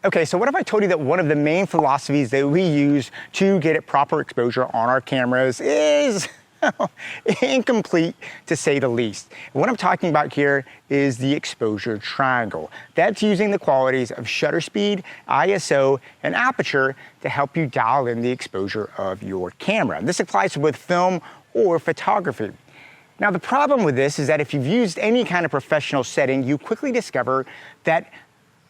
Okay, so what if I told you that one of the main philosophies that we use to get it proper exposure on our cameras is incomplete, to say the least. And what I'm talking about here is the exposure triangle. That's using the qualities of shutter speed, ISO, and aperture to help you dial in the exposure of your camera. This applies to both film or photography. Now, the problem with this is that if you've used any kind of professional setting, you quickly discover that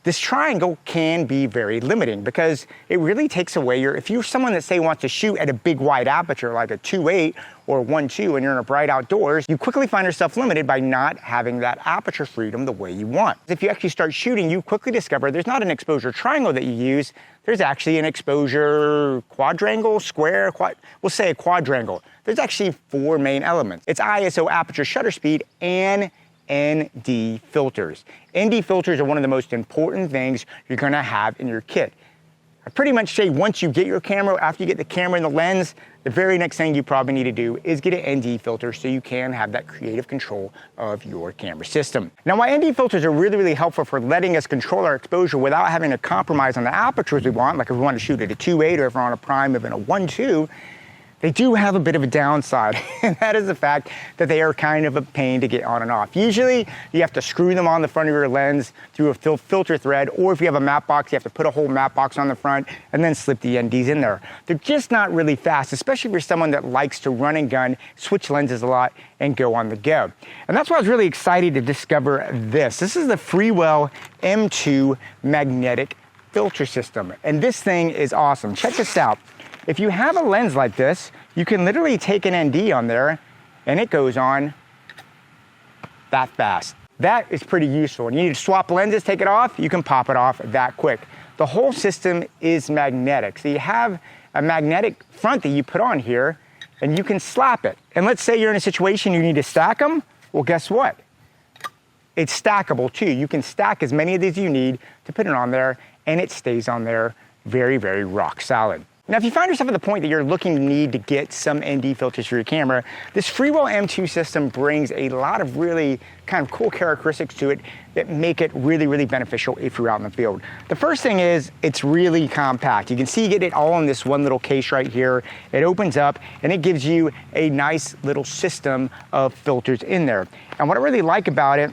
this triangle can be very limiting because it really takes away your, if you're someone that say wants to shoot at a big wide aperture like a 2.8 or 1.2 and you're in a bright outdoors, you quickly find yourself limited by not having that aperture freedom the way you want. If you actually start shooting, you quickly discover there's not an exposure triangle that you use, there's actually an exposure quadrangle, square, we'll say a quadrangle. There's actually 4 main elements. It's ISO, aperture, shutter speed, and ND filters. ND filters are one of the most important things you're gonna have in your kit. I pretty much say once you get your camera, after you get the camera and the lens, the very next thing you probably need to do is get an ND filter so you can have that creative control of your camera system. Now, while ND filters are really, really helpful for letting us control our exposure without having to compromise on the apertures we want, like if we want to shoot at a 2.8 or if we're on a prime of a 1.2, they do have a bit of a downside, and that is the fact that they are kind of a pain to get on and off. Usually, you have to screw them on the front of your lens through a filter thread, or if you have a matte box, you have to put a whole matte box on the front and then slip the NDs in there. They're just not really fast, especially if you're someone that likes to run and gun, switch lenses a lot, and go on the go. And that's why I was really excited to discover this. This is the Freewell M2 Magnetic filter system, and this thing is awesome. Check this out. If you have a lens like this, you can literally take an ND on there and it goes on that fast. That is pretty useful. And you need to swap lenses, take it off, you can pop it off that quick. The whole system is magnetic. So you have a magnetic front that you put on here and you can slap it. And let's say you're in a situation you need to stack them. Well, guess what? It's stackable too. You can stack as many of these you need to put it on there and it stays on there very, very rock solid. Now, if you find yourself at the point that you're looking to need to get some ND filters for your camera, this Freewell M2 system brings a lot of really kind of cool characteristics to it that make it really, really beneficial if you're out in the field. The first thing is it's really compact. You can see you get it all in this one little case right here. It opens up and it gives you a nice little system of filters in there. And what I really like about it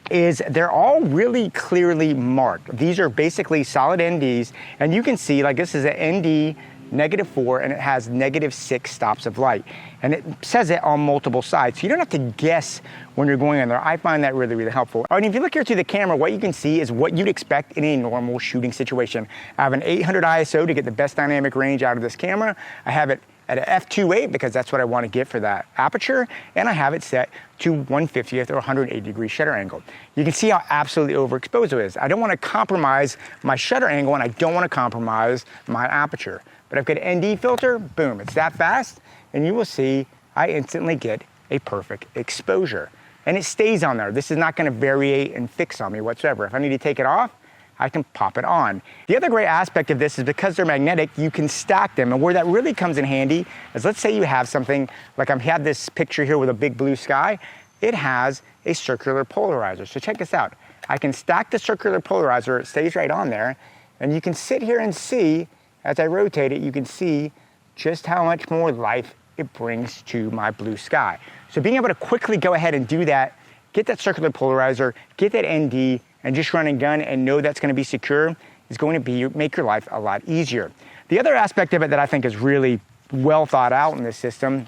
is they're all really clearly marked. These are basically solid NDs, and you can see like this is an ND -4 and it has -6 stops of light. And it says it on multiple sides, so you don't have to guess when you're going in there. I find that really, really helpful. All right, if you look here through the camera, what you can see is what you'd expect in a normal shooting situation. I have an 800 ISO to get the best dynamic range out of this camera. I have it at an f2.8 because that's what I want to get for that aperture, and I have it set to 1/50th or 180-degree shutter angle. You can see how absolutely overexposed it is. I don't want to compromise my shutter angle and I don't want to compromise my aperture. But I've got an ND filter, boom, it's that fast, and you will see I instantly get a perfect exposure. And it stays on there. This is not going to variate and fix on me whatsoever. If I need to take it off, I can pop it on. The other great aspect of this is because they're magnetic, you can stack them. And where that really comes in handy is, let's say you have something, like I've had this picture here with a big blue sky, it has a circular polarizer. So check this out. I can stack the circular polarizer, it stays right on there, and you can sit here and see, as I rotate it, you can see just how much more life it brings to my blue sky. So being able to quickly go ahead and do that, get that circular polarizer, get that ND, and just run and gun and know that's going to be secure is going to make your life a lot easier. The other aspect of it that I think is really well thought out in this system,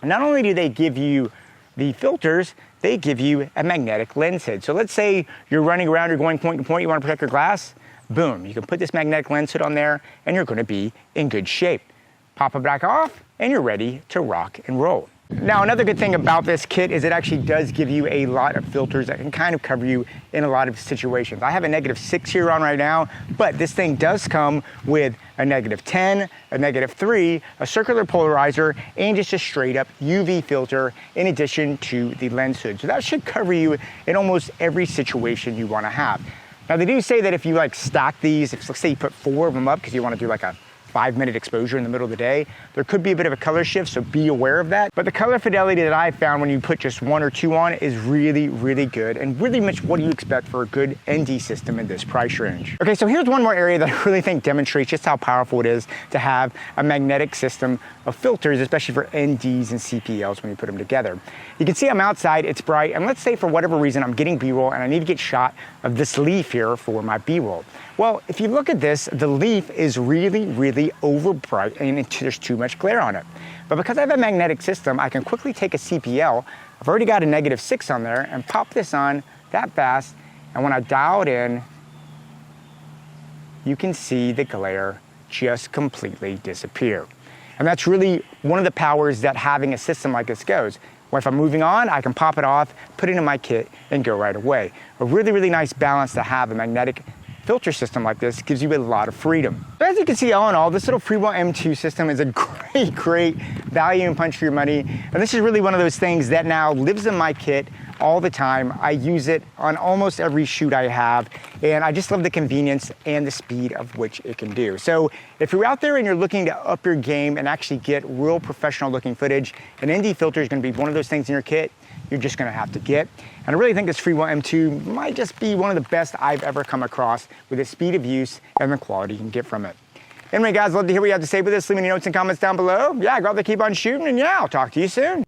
not only do they give you the filters, they give you a magnetic lens hood. So let's say you're running around, you're going point to point, you want to protect your glass, boom, you can put this magnetic lens hood on there and you're going to be in good shape. Pop it back off and you're ready to rock and roll. Now, another good thing about this kit is it actually does give you a lot of filters that can kind of cover you in a lot of situations. I have a -6 here on right now, but this thing does come with a -10, a -3, a circular polarizer, and just a straight up UV filter in addition to the lens hood. So that should cover you in almost every situation you want to have. Now, they do say that if you like stack these, if let's say you put 4 of them up because you want to do like a 5-minute exposure in the middle of the day, there could be a bit of a color shift, so be aware of that. But the color fidelity that I found when you put just 1 or 2 on is really, really good, and really much what you expect for a good ND system in this price range. Okay, so here's one more area that I really think demonstrates just how powerful it is to have a magnetic system of filters, especially for NDs and CPLs when you put them together. You can see I'm outside, it's bright, and let's say for whatever reason I'm getting B-roll and I need to get shot of this leaf here for my B-roll. Well, if you look at this, the leaf is really, really over bright and there's too much glare on it. But because I have a magnetic system, I can quickly take a CPL, I've already got a -6 on there, and pop this on that fast, and when I dial it in, you can see the glare just completely disappear. And that's really one of the powers that having a system like this goes. Where if I'm moving on, I can pop it off, put it in my kit, and go right away. A really, really nice balance to have a magnetic filter system like this. Gives you a lot of freedom. But as you can see, all in all, this little Freewell M2 system is a great, great value and punch for your money. And this is really one of those things that now lives in my kit all the time. I use it on almost every shoot I have, and I just love the convenience and the speed of which it can do. So if you're out there and you're looking to up your game and actually get real professional looking footage, an ND filter is going to be one of those things in your kit you're just going to have to get. And I really think this Freewell M2 might just be one of the best I've ever come across with the speed of use and the quality you can get from it. Anyway, guys, love to hear what you have to say with this. Leave me any notes and comments down below. Yeah, go out there, keep on shooting, and yeah, I'll talk to you soon.